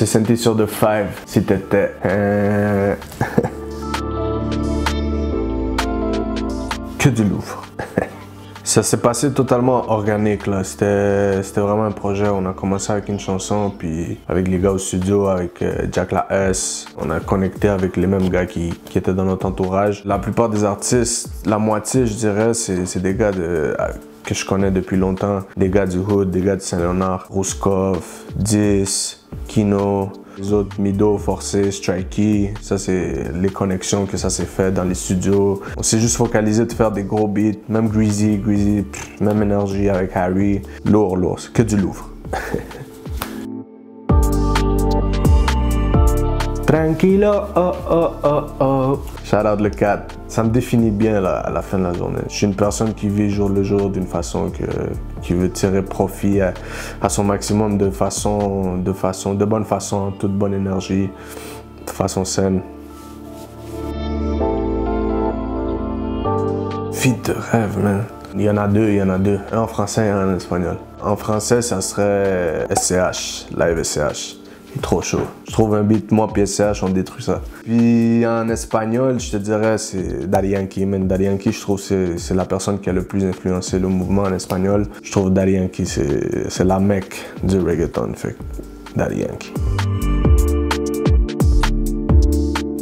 se sentir sur The Five si t'étais. Que du Louvre. Ça s'est passé totalement organique là, c'était vraiment un projet. On a commencé avec une chanson, puis avec les gars au studio, avec Jack La S, on a connecté avec les mêmes gars qui étaient dans notre entourage. La plupart des artistes, la moitié je dirais, c'est des gars que je connais depuis longtemps, des gars du Hood, des gars de Saint-Léonard, Rouskov, 10, Kino, les autres Mido, Forcé, Strikey, ça c'est les connexions que ça s'est fait dans les studios. On s'est juste focalisé de faire des gros beats, même Greasy, même énergie avec Harry, lourd, c'est que du Louvre. Tranquilo, oh oh oh oh. Shout out le 4. Ça me définit bien là, à la fin de la journée. Je suis une personne qui vit jour le jour d'une façon qui veut tirer profit à son maximum de bonne façon, en toute bonne énergie, de façon saine. Vie de rêve, man. Il y en a deux. Un en français et un en espagnol. En français, ça serait SCH, live SCH. Trop chaud. Je trouve un beat, moi puis SCH, on détruit ça. Puis en espagnol, je te dirais, c'est Daddy Yankee. Man, Daddy Yankee, je trouve c'est la personne qui a le plus influencé le mouvement en espagnol. Je trouve Daddy Yankee, c'est la mecque du reggaeton. Fait Daddy Yankee.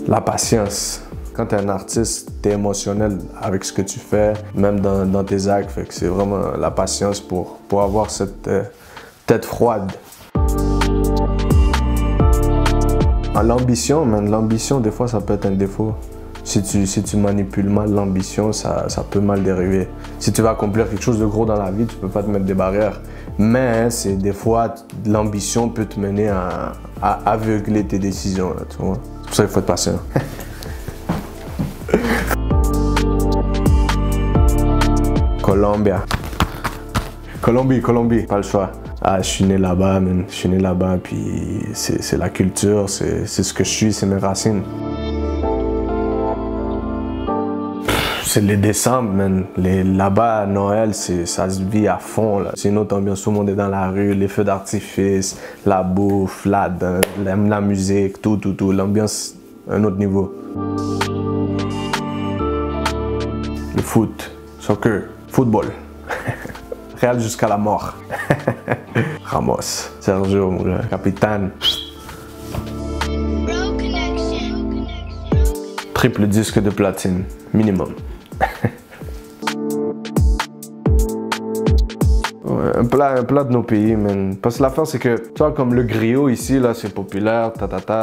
La patience. Quand t'es un artiste, t'es émotionnel avec ce que tu fais, même dans tes actes. Fait que c'est vraiment la patience pour avoir cette tête froide. L'ambition, des fois, ça peut être un défaut. Si tu manipules mal l'ambition, ça peut mal dériver. Si tu veux accomplir quelque chose de gros dans la vie, tu peux pas te mettre des barrières. Mais des fois, l'ambition peut te mener à aveugler tes décisions. Là, tu vois? C'est pour ça qu'il faut être patient. Colombie, pas le choix. Ah, je suis né là-bas, man. Je suis né là-bas, puis c'est la culture, c'est ce que je suis, c'est mes racines. C'est les décembre, man. Là-bas, à Noël, ça se vit à fond, là. C'est une autre ambiance, tout le monde est dans la rue, les feux d'artifice, la bouffe, la danse, la musique, tout. L'ambiance, un autre niveau. Le foot, soccer, football. Real jusqu'à la mort. Ramos, Sergio, mon gars, capitaine. Triple disque de platine, minimum. Ouais, un plat de nos pays, man. Parce que l'affaire, c'est que, tu vois, comme le griot ici, là, c'est populaire,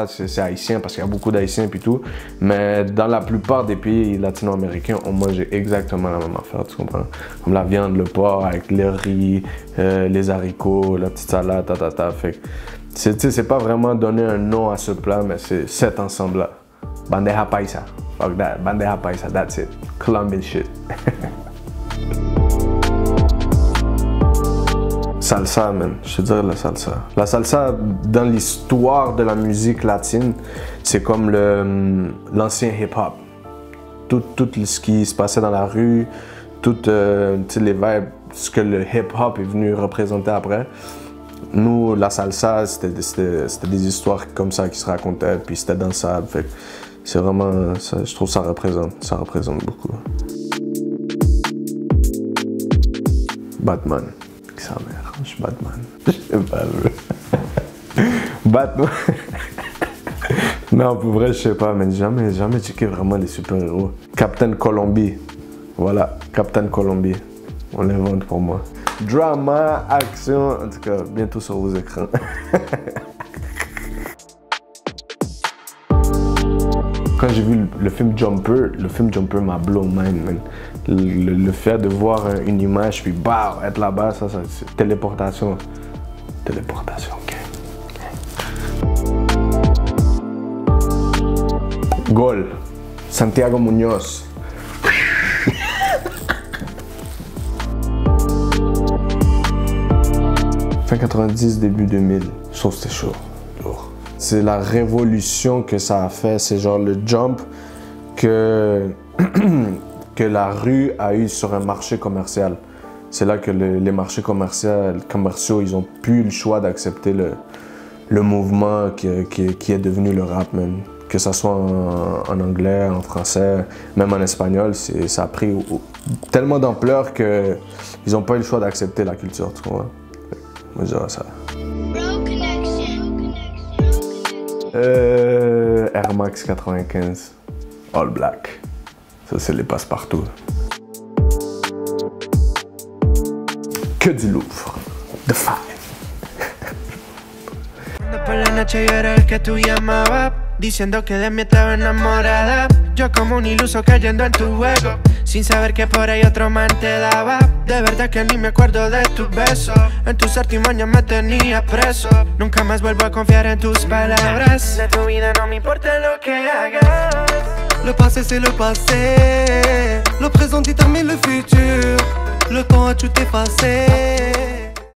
c'est haïtien parce qu'il y a beaucoup d'haïtiens et tout. Mais dans la plupart des pays latino-américains, on mange exactement la même affaire, tu comprends? Comme la viande, le porc, avec le riz, les haricots, la petite salade, Fait que, c'est pas vraiment donner un nom à ce plat, mais c'est cet ensemble-là. Bandeja paisa. Fuck that. Bandeja paisa, that's it. Colombian shit. Salsa, man. Je te dirais la salsa. La salsa, dans l'histoire de la musique latine, c'est comme l'ancien hip-hop. Tout ce qui se passait dans la rue, toutes les vibes, ce que le hip-hop est venu représenter après. Nous, la salsa, c'était des histoires comme ça qui se racontaient, puis c'était dansable. Fait c'est vraiment, je trouve ça représente beaucoup. Batman. Sa mère, je suis Batman. Je sais pas, Batman. Non, pour vrai, je sais pas, mais jamais checké vraiment les super-héros. Captain Colombie. Voilà, Captain Colombie. On l'invente pour moi. Drama, action, en tout cas, bientôt sur vos écrans. Quand j'ai vu le film Jumper m'a blow mind, man. Le fait de voir une image, puis bah, être là-bas, ça c'est téléportation. Téléportation, ok. Goal. Santiago Muñoz. Fin 90, début 2000. Je trouve que c'était chaud. Lourd. C'est la révolution que ça a fait. C'est genre le jump que la rue a eu sur un marché commercial. C'est là que les marchés commerciaux, ils ont plus le choix d'accepter le mouvement qui est devenu le rap, man. Que ça soit en anglais, en français, même en espagnol, ça a pris tellement d'ampleur qu'ils n'ont pas eu le choix d'accepter la culture, tu vois. Moi, je dirais ça. Air Max 95, All Black. Ça, c'est les passe-partout. Que du Louvre. The Five. Por la noche yo era el que tú llamabas, diciendo que de mí estaba enamorada. Yo como un iluso cayendo en tu juego, sin saber que por ahí otro man te daba. De verdad que ni me acuerdo de tus besos, en tus artimañas me tenías preso. Nunca más vuelvo a confiar en tus palabras. De tu vida no me importa lo que hagas. Le passé c'est le passé, le présent détermine le futur. Le temps a tout effacé.